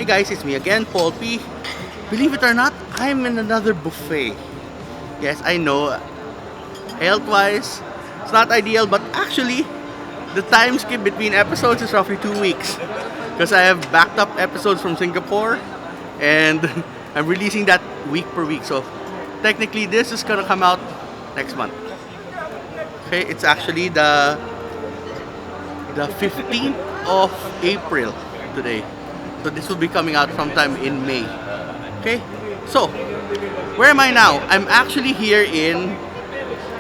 Hey guys, it's me again, Paul P. Believe it or not, I'm in another buffet. Yes, I know, health-wise, it's not ideal, but actually, the time skip between episodes is roughly 2 weeks. Because I have backed up episodes from Singapore, and I'm releasing that week per week. So, technically, this is gonna come out next month. Okay, it's actually the 15th of April today. So this will be coming out sometime in May. Okay, so where am I now? I'm actually here in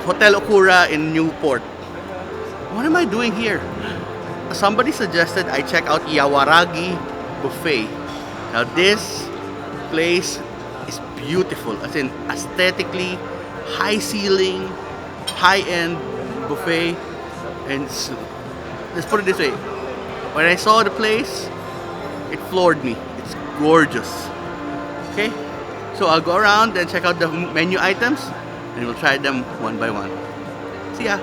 Hotel Okura in Newport. What am I doing here? Somebody suggested I check out Yawaragi Buffet. Now this place is beautiful, as in aesthetically, high ceiling, high-end buffet, and let's put it this way. When I saw the place, it floored me. It's gorgeous. Okay, so I'll go around and check out the menu items, and we'll try them one by one. See ya.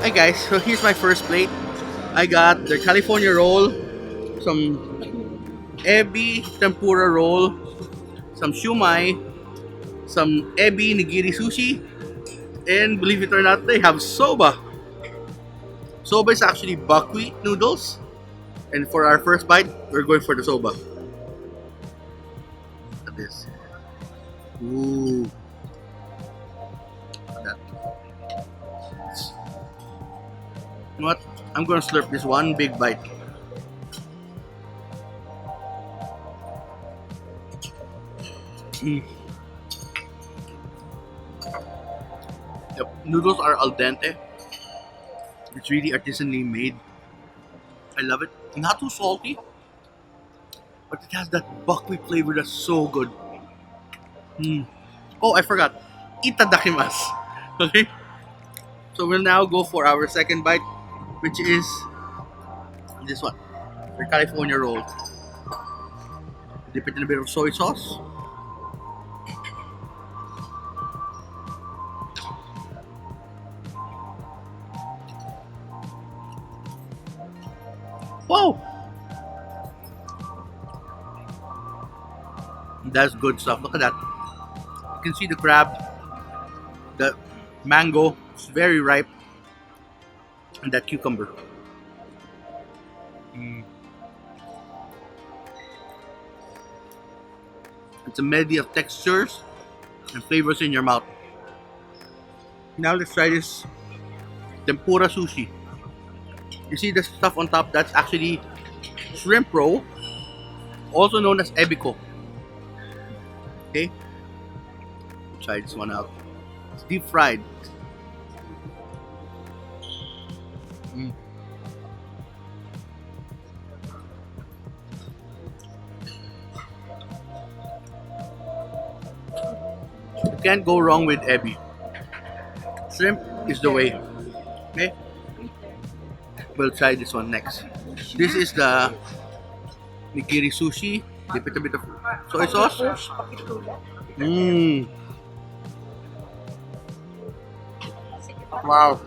Hi guys, so here's my first plate. I got the California roll, some ebi tempura roll, some shumai, some ebi nigiri sushi, and believe it or not, they have soba. Soba is actually buckwheat noodles, and for our first bite, we're going for the soba. Look at this. Ooh. Look at that. You know what? I'm gonna slurp this one big bite. Mm. The noodles are al dente. It's really artisanally made. I love it. Not too salty, but it has that buckwheat flavor that's so good. Mm. Oh, I forgot. Itadakimasu. Okay? So we'll now go for our second bite, which is this one, the California roll. Dip it in a bit of soy sauce. Wow! That's good stuff. Look at that. You can see the crab, the mango, it's very ripe, and that cucumber. It's a medley of textures and flavors in your mouth. Now let's try this tempura sushi. You see the stuff on top? That's actually shrimp roll, also known as ebiko. Okay, try this one out. It's deep fried. You can't go wrong with ebi. Shrimp is the way. Okay, we'll try this one next. This is the nigiri sushi. Dip it a bit of soy sauce. Wow.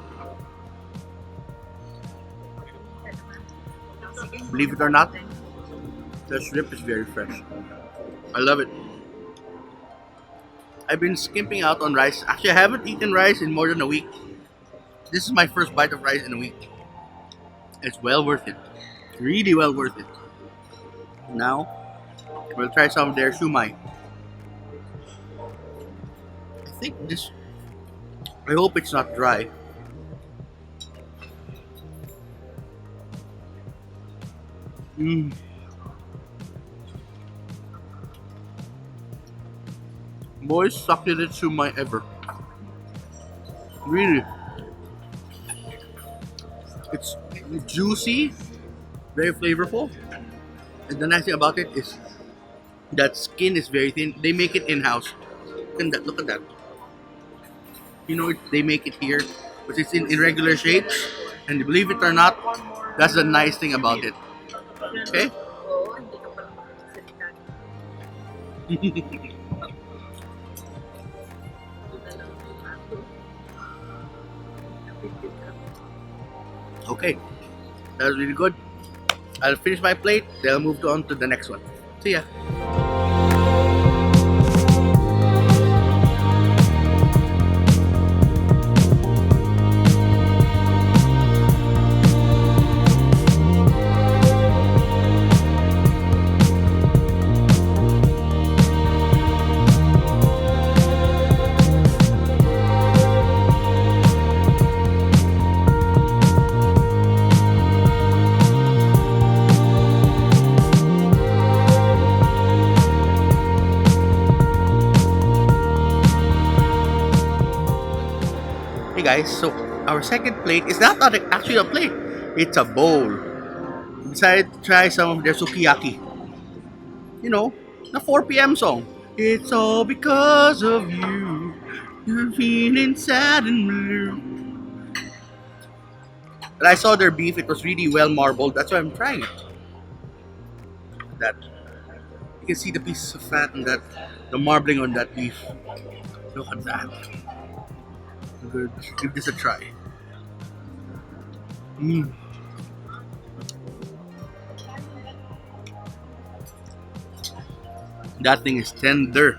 Believe it or not, the shrimp is very fresh. I love it. I've been skimping out on rice. Actually, I haven't eaten rice in more than a week. This is my first bite of rice in a week. It's well worth it. Really well worth it. Now, we'll try some of their shumai. I think this, I hope it's not dry. Mmm. Most succulent shumai ever. Really. It's juicy, very flavorful. And the nice thing about it is that skin is very thin. They make it in-house. Look at that. You know, they make it here, but it's in irregular shapes. And believe it or not, that's the nice thing about it. Okay? Okay, that was really good. I'll finish my plate, then I'll move on to the next one. See ya. Hey guys, so our second plate is not actually a plate, it's a bowl. We decided to try some of their sukiyaki. You know, the 4 p.m. song. It's all because of you. You're feeling sad and blue. And I saw their beef, it was really well marbled. That's why I'm trying it. That you can see the pieces of fat and that the marbling on that beef. Look at that. Good. Give this a try. Mm. That thing is tender.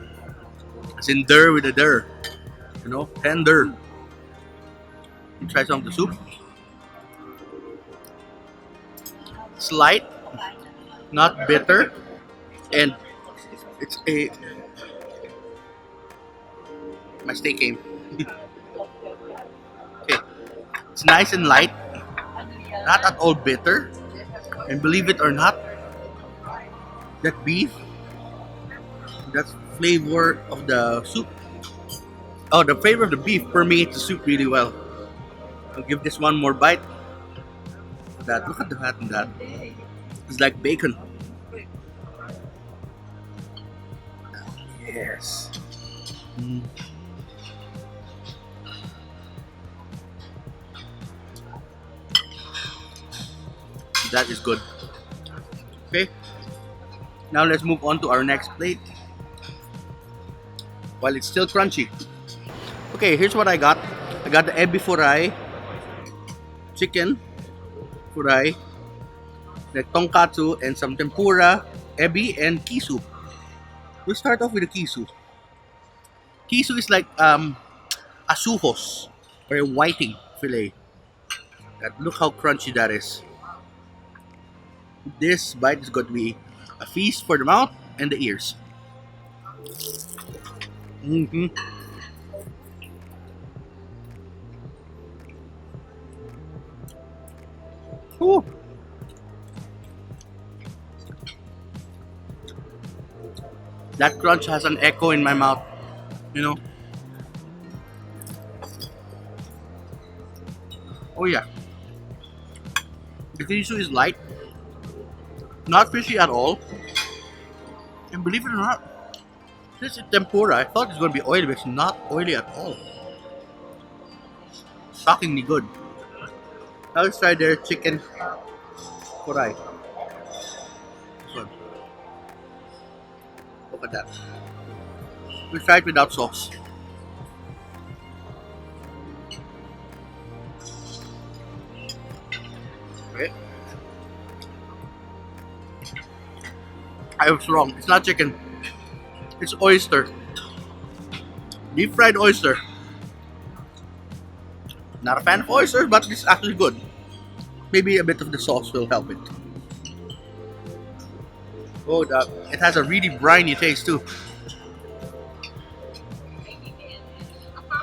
As in der with a der. You know, tender. You try some of the soup. It's light, not bitter, and it's a. My steak came. Okay, it's nice and light, not at all bitter, and believe it or not, that beef, that flavor of the soup, oh, the flavor of the beef permeates the soup really well. I'll give this one more bite. Look at the fat in that. It's like bacon. Yes. Mm. That is good. Okay. Now let's move on to our next plate. While it's still crunchy. Okay, here's what I got. I got the ebi furai, chicken furai, the tonkatsu, and some tempura, ebi, and kisu. We'll start off with the kisu. Kisu is like asuhos, or a whiting fillet. Look how crunchy that is. This bite is going to be a feast for the mouth and the ears. Mm-hmm. Ooh. That crunch has an echo in my mouth, you know. Oh yeah. The kisu is light, not fishy at all, and believe it or not, this is tempura. I thought it's going to be oily, but it's not oily at all. Shockingly good. Now let's try their chicken furai. This one. Look at that. We'll try it without sauce. Okay. I was wrong. It's not chicken. It's oyster. Deep fried oyster. Not a fan of oysters, but it's actually good. Maybe a bit of the sauce will help it. Oh, it has a really briny taste too.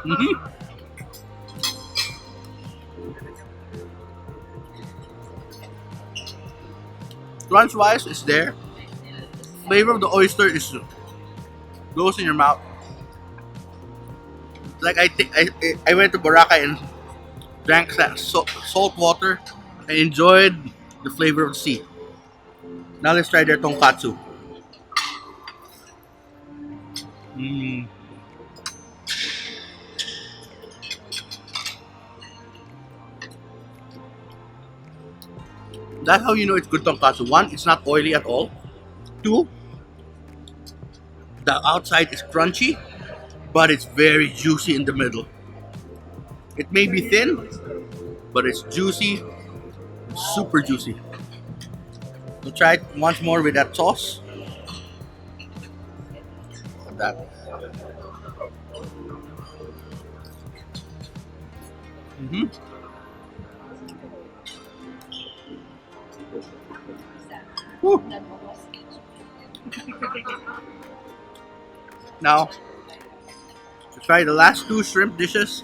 Hmm. Crunch wise is there. Flavor of the oyster is goes in your mouth. Like I think I went to Boracay and drank that salt water and enjoyed the flavor of the sea. Now let's try their tonkatsu. Mm. That's how you know it's good tonkatsu. One, it's not oily at all. Two, the outside is crunchy, but it's very juicy in the middle. It may be thin, but it's juicy, super juicy. We'll try it once more with that sauce. That. Hmm. Now, let's try the last two shrimp dishes.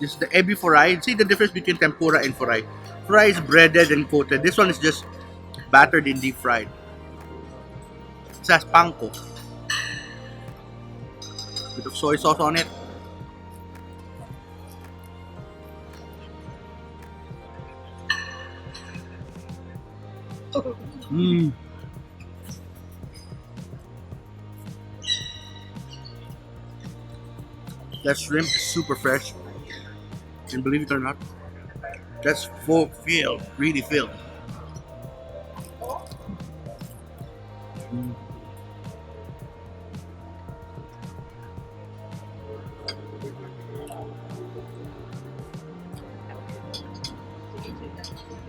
This is the ebi fry. See the difference between tempura and fry. Fry is breaded and coated. This one is just battered and deep fried. It has panko. Bit of soy sauce on it. Mmm. That shrimp is super fresh. And believe it or not, that's full filled, really filled. Mm.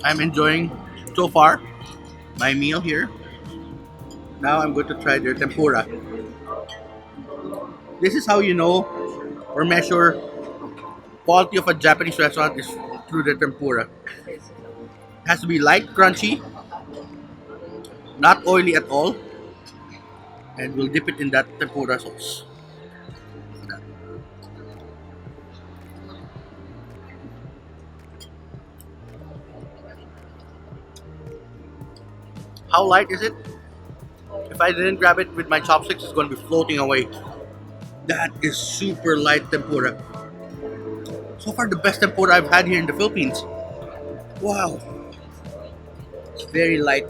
I'm enjoying so far my meal here. Now I'm going to try their tempura. This is how you know or measure quality of a Japanese restaurant is through the tempura. It has to be light, crunchy, not oily at all, and we'll dip it in that tempura sauce. How light is it? If I didn't grab it with my chopsticks, it's going to be floating away. That is super light tempura. So far, the best tempura I've had here in the Philippines. Wow. It's very light,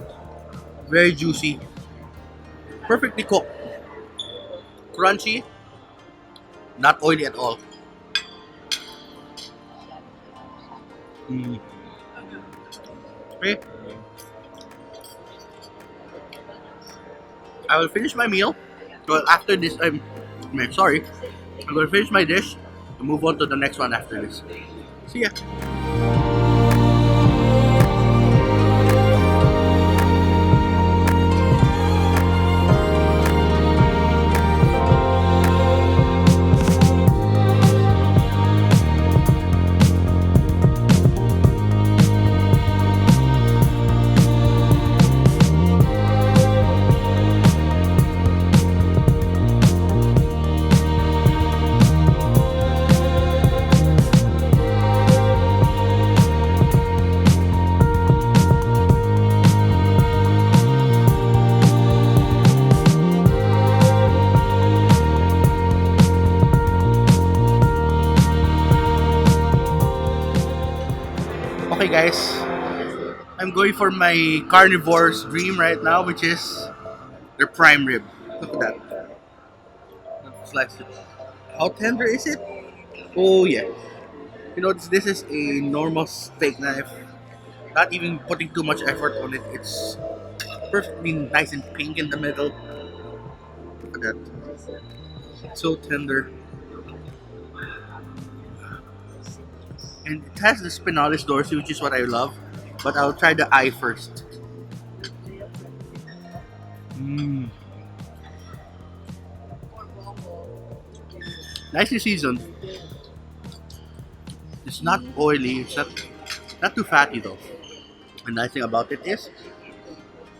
very juicy, perfectly cooked, crunchy, not oily at all. Mm. Okay. I will finish my meal. Well, after this, sorry. I'm going to finish my dish and move on to the next one after this. See ya. Okay, guys. I'm going for my carnivore's dream right now, which is their prime rib. Look at that. Slice it. How tender is it? Oh yeah. You know, this is a normal steak knife. Not even putting too much effort on it. It's perfectly nice and pink in the middle. Look at that. So tender. And it has the spinalis dorsey, which is what I love. But I'll try the eye first. Mm. Nicely seasoned. It's not oily. It's not too fatty though. The nice thing about it is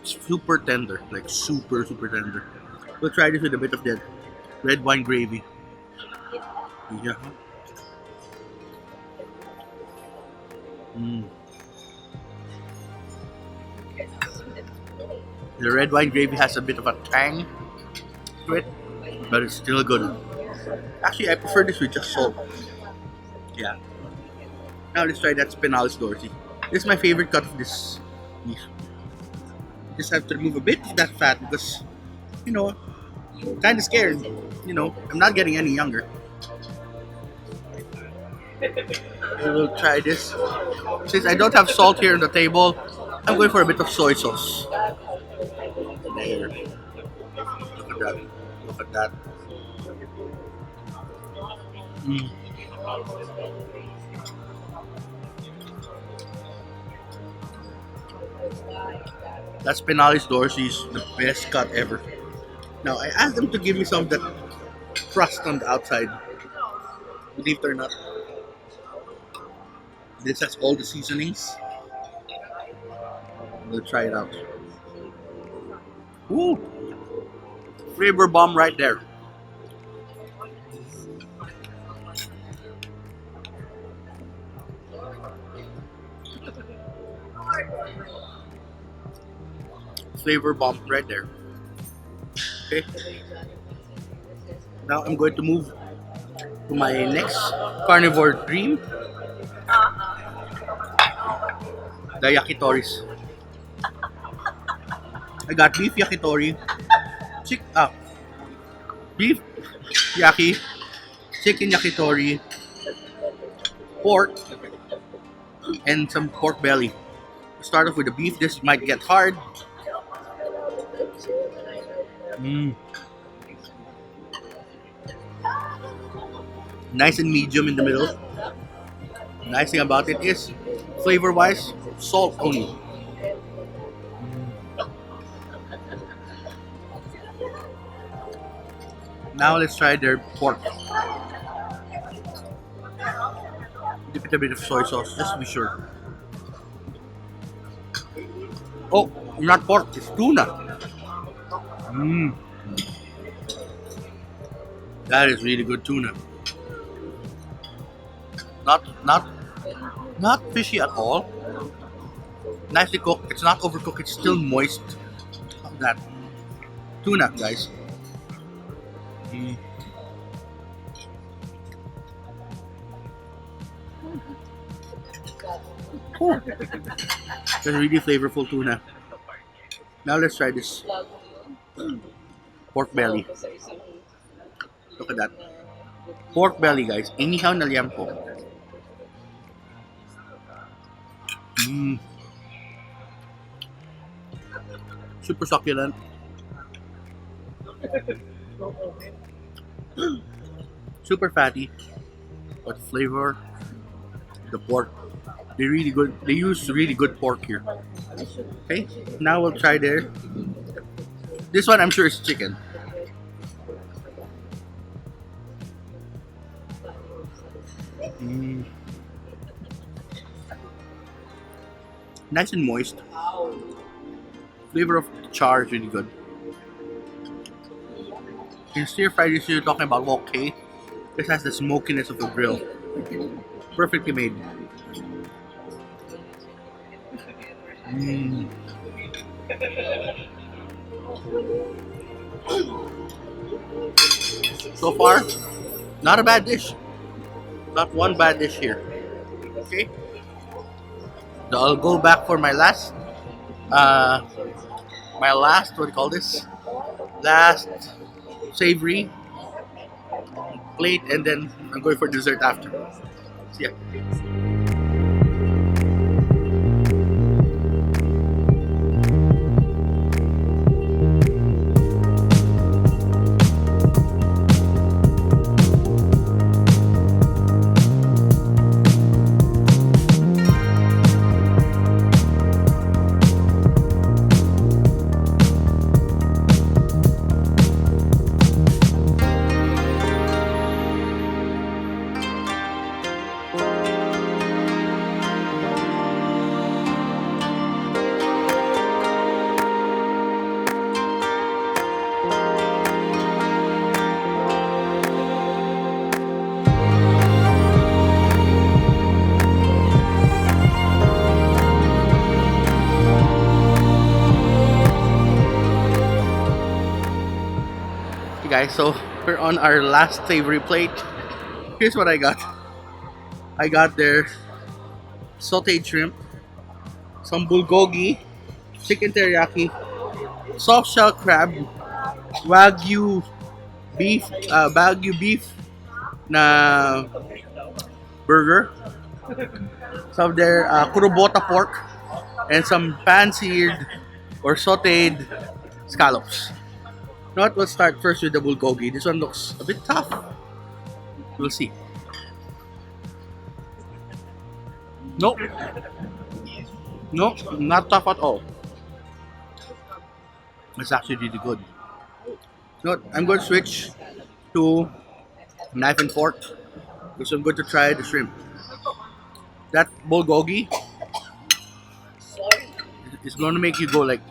Super tender, like super tender. We'll try this with a bit of that red wine gravy. Yeah. Mm. The red wine gravy has a bit of a tang to it, but it's still good. Actually, I prefer this with just salt. Yeah. Now let's try that spinalis dorsey. This is my favorite cut of this beef. Just have to remove a bit of that fat because, you know, kind of scared. You know, I'm not getting any younger. We'll try this. Since I don't have salt here on the table, I'm going for a bit of soy sauce. There. Look at that. Look at that. Mm. That spinalis dorsey is the best cut ever. Now, I asked them to give me some of that crust on the outside. Believe it or not, this has all the seasonings. We'll try it out. Woo! Flavor bomb right there. Flavor bomb right there. Okay. Now I'm going to move to my next carnivore dream, the yakitoris. I got beef yakitori, beef yaki, chicken yakitori, pork, and some pork belly. Start off with the beef. This might get hard. Mm. Nice and medium in the middle. Nice thing about it is, flavor wise, salt only. Now let's try their pork. Dip it a bit of soy sauce just to be sure. Oh, not pork, it's tuna. Mm. That is really good tuna. Not fishy at all. Nicely cooked. It's not overcooked. It's still moist. Look at that tuna, guys. Mm. Ooh. It's a really flavorful tuna. Now let's try this pork belly. Look at that. Pork belly, guys. Inihaw na liampo. Mm. Super succulent. Super fatty. But flavor. The pork. They're really good. They use really good pork here. Okay. Now we'll try their. This one I'm sure is chicken. Mm. Nice and moist. Flavor of char is really good. In stir fry dish you're talking about okay. This has the smokiness of a grill. Perfectly made. Mm. So far, not a bad dish. Not one bad dish here. Okay. So I'll go back for my last what do you call this? Last savory plate, and then I'm going for dessert after. See ya. guys, so we're on our last savory plate. Here's what I got. I got their sauteed shrimp, some bulgogi, chicken teriyaki, soft shell crab, wagyu wagyu beef na burger, some of their kurobota pork, and some pan-seared or sauteed scallops. You know what? Let's start first with the bulgogi. This one looks a bit tough. We'll see. Nope. Nope, not tough at all. It's actually really good. You know what? I'm going to switch to knife and fork because I'm going to try the shrimp. That bulgogi is going to make you go like,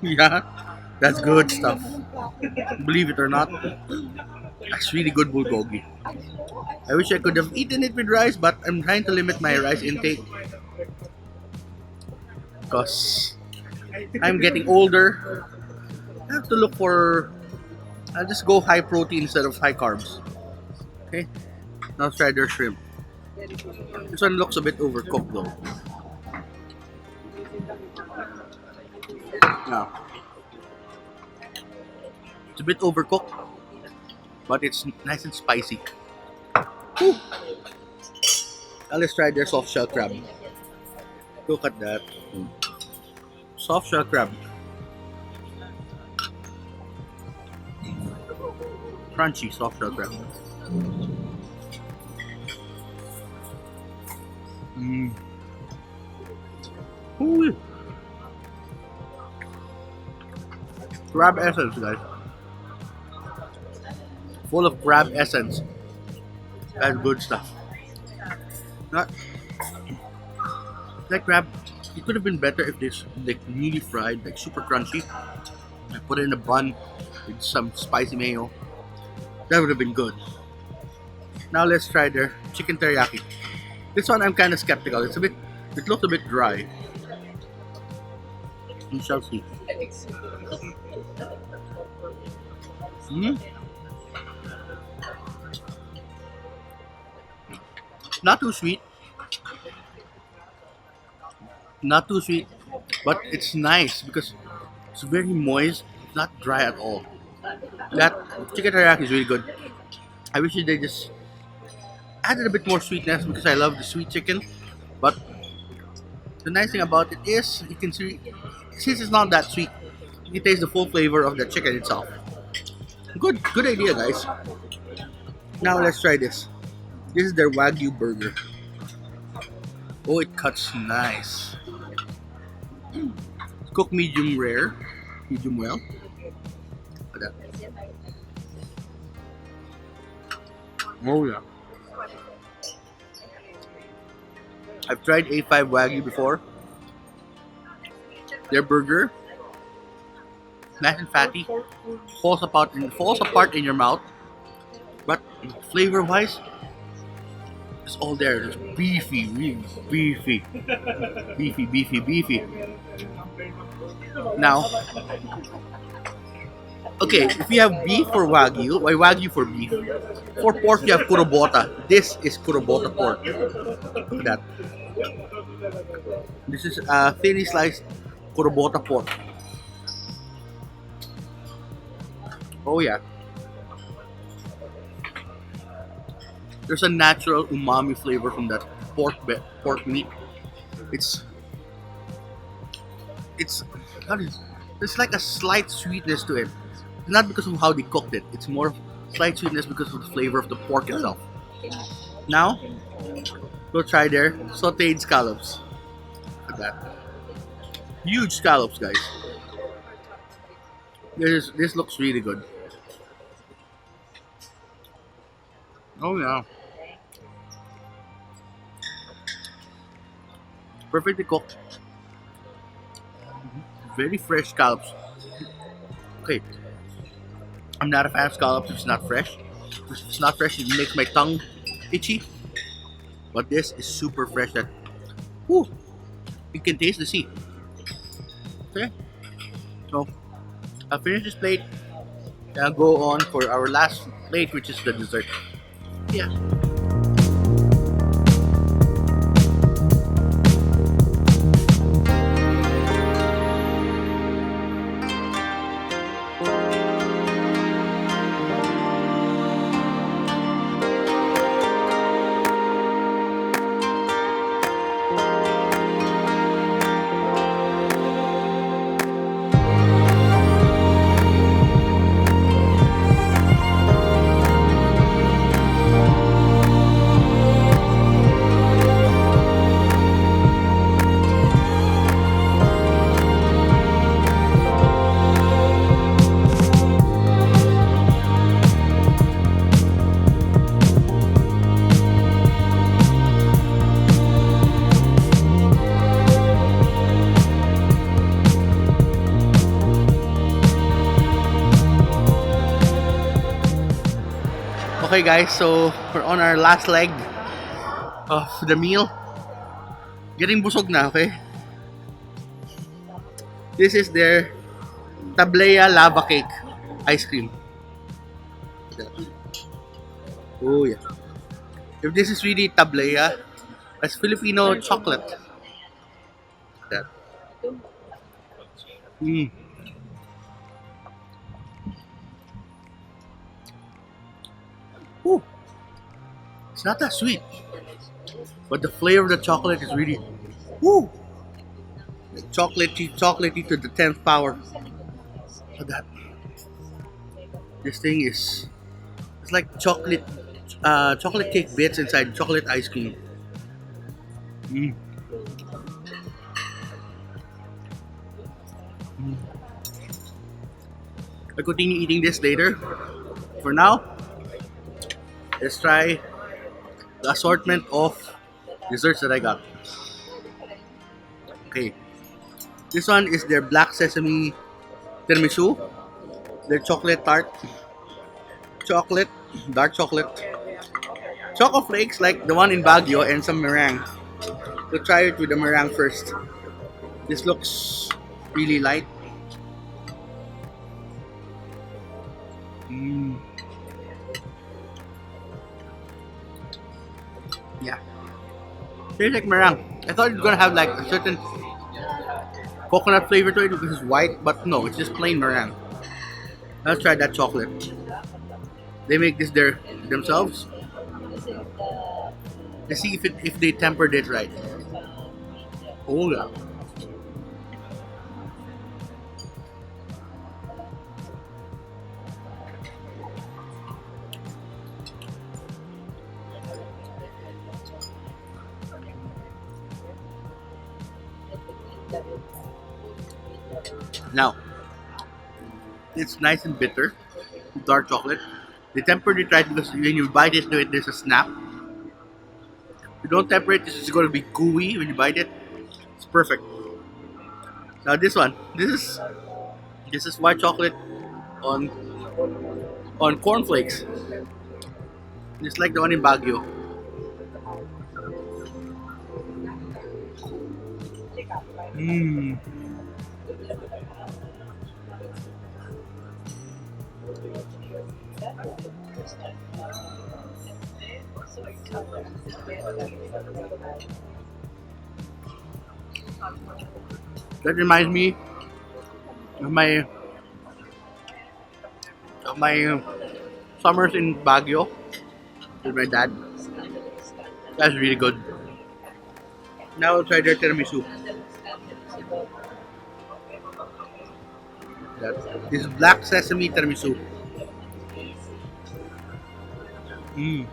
yeah, that's good stuff. Believe it or not, that's really good bulgogi. I wish I could have eaten it with rice, but I'm trying to limit my rice intake because I'm getting older. I have to look for. I'll just go high protein instead of high carbs. Okay, now let's try their shrimp. This one looks a bit overcooked though. Now, it's a bit overcooked, but it's nice and spicy. Whew. Now let's try their soft shell crab. Look at that. Soft shell crab. Crunchy soft shell crab. Ooh. Crab essence, guys. Full of crab essence. That's good stuff. Not like crab. It could have been better if this like really fried, like super crunchy. I put it in a bun with some spicy mayo. That would have been good. Now let's try their chicken teriyaki. This one I'm kind of skeptical. It looks a bit dry. We shall see. Not too sweet. Not too sweet, but it's nice because it's very moist. It's not dry at all. That chicken teriyaki is really good. I wish they just added a bit more sweetness because I love the sweet chicken. But the nice thing about it is you can see, since it's not that sweet, you can taste the full flavor of the chicken itself. Good idea, guys. Now let's try this. This is their wagyu burger. Oh, it cuts nice. It's cooked medium rare, medium well. Look at that. Oh yeah. I've tried A5 Wagyu before. Their burger, nice and fatty, falls apart in your mouth. But flavor-wise, it's all there. It's beefy, really beefy, beefy. Now, okay, if you have beef for Wagyu, why Wagyu for beef? For pork, you have kurobota. This is kurobota pork. Look at that. This is thinly sliced kurobota pork. Oh yeah. There's a natural umami flavor from that pork meat. It's there's like a slight sweetness to it. Not because of how they cooked it. It's more slight sweetness because of the flavor of the pork itself. Now, we'll try their sauteed scallops. Look at that. Huge scallops, guys. This looks really good. Oh yeah. Perfectly cooked. Very fresh scallops. Okay. I'm not a fan of scallops if it's not fresh. If it's not fresh, it makes my tongue itchy. But this is super fresh. That, whew, you can taste the sea. Okay. So, I'll finish this plate. go on for our last plate, which is the dessert. Yeah. Okay, guys, so we're on our last leg of the meal. Getting busog na, okay? This is their tablea lava cake ice cream. Oh yeah. If this is really tablea, that's Filipino chocolate. That. Mm. Ooh. It's not that sweet, but the flavor of the chocolate is really, woo, chocolatey to the 10th power. Look at that. This thing is, it's like chocolate cake bits inside chocolate ice cream. Mm. Mm. I'll continue eating this later. For now, let's try the assortment of desserts that I got. Okay, this one is their black sesame tiramisu, their chocolate tart, dark chocolate, choco flakes like the one in Baguio, and some meringue. We'll try it with the meringue first. This looks really light. Mm. Yeah. Tastes like meringue. I thought it was gonna have like a certain coconut flavor to it because it's white, but no, it's just plain meringue. Let's try that chocolate. They make this themselves. Let's see if they tempered it right. Oh yeah. Now, it's nice and bitter, dark chocolate. They tempered it right because when you bite into it, there's a snap. If you don't temper it, it's just going to be gooey when you bite it. It's perfect. Now this one, this is white chocolate on cornflakes, just like the one in Baguio. Mmm. That reminds me of my summers in Baguio with my dad. That's really good. Now we'll try their tiramisu. This is black sesame tiramisu. Mm.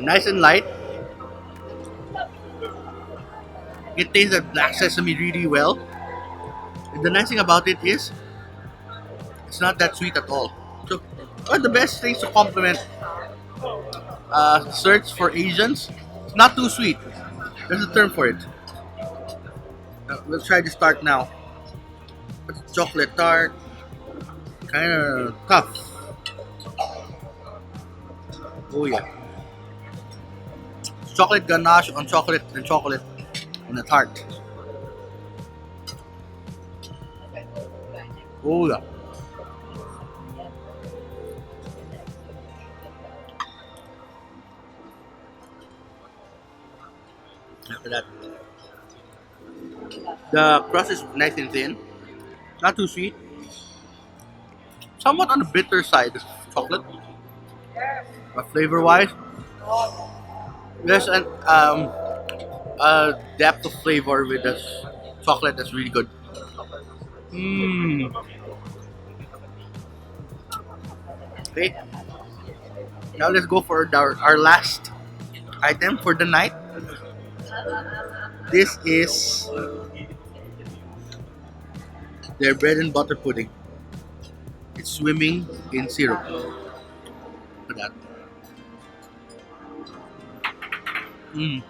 Nice and light. It tastes that black sesame really well. And the nice thing about it is it's not that sweet at all. So one of the best things to complement desserts for Asians, it's not too sweet. There's a term for it. We'll try this tart now. It's chocolate tart. Kind of tough. Oh yeah. It's chocolate ganache on chocolate and chocolate on the tart. Oh yeah. After that, the crust is nice and thin, not too sweet, somewhat on the bitter side of chocolate, but flavor-wise, there's a depth of flavor with the chocolate that's really good. Mmm. Okay, now let's go for our last item for the night. This is their bread and butter pudding. It's swimming in syrup. For that. Mm.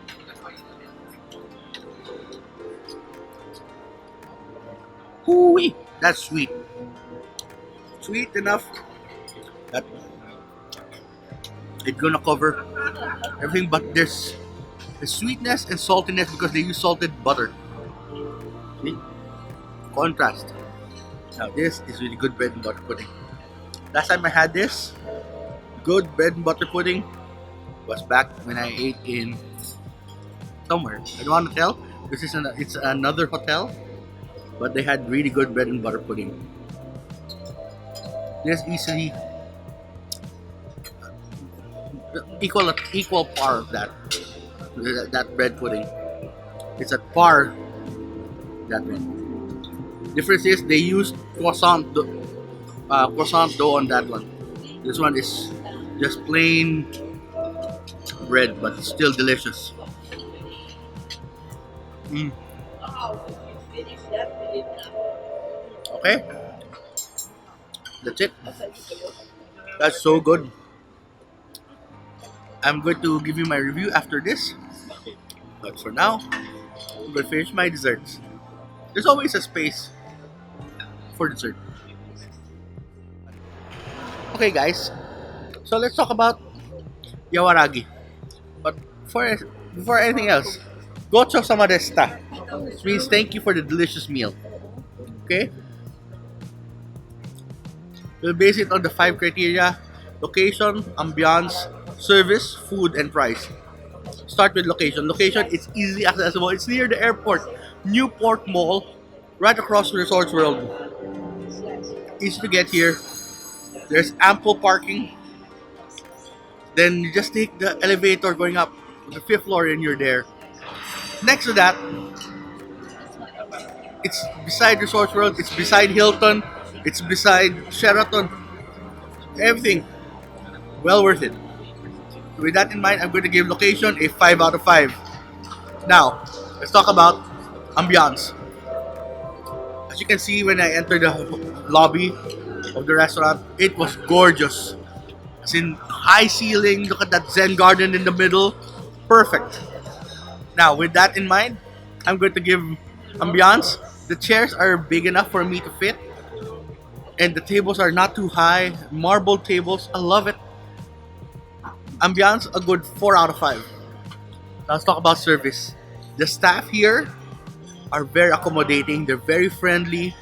Hoo-wee. That's sweet. Sweet enough that it's gonna cover everything, but there's the sweetness and saltiness because they use salted butter. See? Contrast. Now this is really good bread and butter pudding. Last time I had this good bread and butter pudding was back when I ate in somewhere. I don't want to tell. It's another hotel, but they had really good bread and butter pudding. There's easily equal par of that bread pudding. It's at par that one. Difference is they use croissant dough on that one. This one is just plain bread, but it's still delicious. Mm. Okay, that's it. That's so good. I'm going to give you my review after this, but for now, I'm going to finish my desserts. There's always a space for dessert. Okay, guys. So let's talk about Yawaragi. But before anything else, gocho sama desta, which means thank you for the delicious meal. Okay? We'll base it on the 5 criteria: location, ambiance, service, food, and price. Start with location. Location is easily accessible. It's near the airport, Newport Mall, right across from Resorts World. Easy to get here. There's ample parking. Then you just take the elevator going up to the 5th floor and you're there. Next to that, it's beside Resorts World, it's beside Hilton, it's beside Sheraton. Everything. Well worth it. With that in mind, I'm going to give location a 5 out of 5. Now, let's talk about ambiance. As you can see when I entered the lobby of the restaurant, it was gorgeous. As in high ceiling, look at that Zen garden in the middle. Perfect. Now, with that in mind, I'm going to give ambiance. The chairs are big enough for me to fit. And the tables are not too high. Marble tables. I love it. Ambiance, a good 4 out of 5. Now, let's talk about service. The staff here are very accommodating. They're very friendly.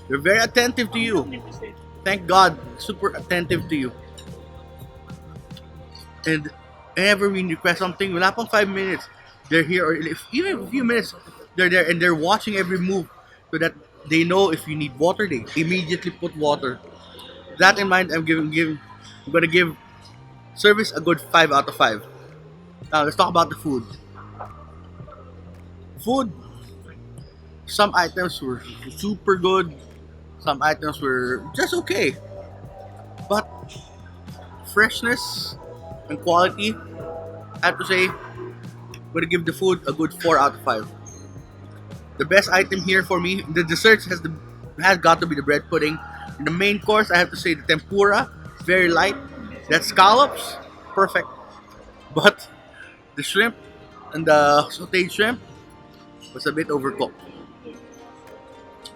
They're very attentive to you. Thank God, super attentive to you. And whenever we request something, wala pang 5 minutes, they're here, or even a few minutes, they're there and they're watching every move so that they know if you need water, they immediately put water. That in mind, I'm gonna give service a good 5 out of 5. Now let's talk about the food. Food, some items were super good, some items were just okay. But freshness and quality, I have to say, I'm gonna give the food a good 4 out of 5. The best item here for me, the desserts has got to be the bread pudding. In the main course, I have to say the tempura, very light. That scallops, perfect. But the shrimp and the sauteed shrimp was a bit overcooked.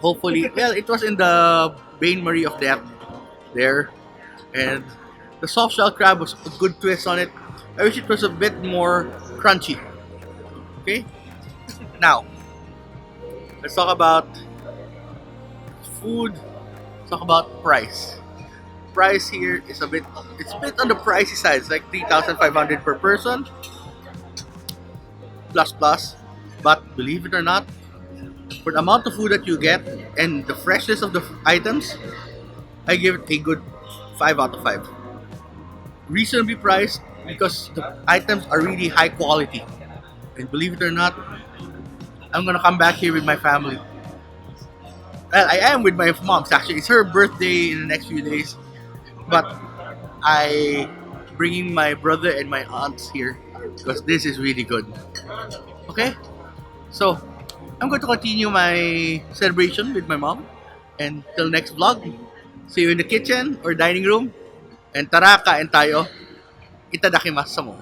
Hopefully, well, it was in the Bain Marie of death there, and the soft shell crab was a good twist on it. I wish it was a bit more crunchy. Okay, now let's talk about food, talk about price. Price here is it's a bit on the pricey side. It's like 3,500 per person plus plus. But believe it or not, for the amount of food that you get and the freshness of the items, I give it a good 5 out of 5. Reasonably priced because the items are really high quality. And believe it or not, I'm gonna come back here with my family. Well, I am with my mom's actually. It's her birthday in the next few days, but I bringing my brother and my aunts here because this is really good. Okay, so I'm going to continue my celebration with my mom. And till next vlog, see you in the kitchen or dining room. And tara, kain tayo. Itadakimasu mo.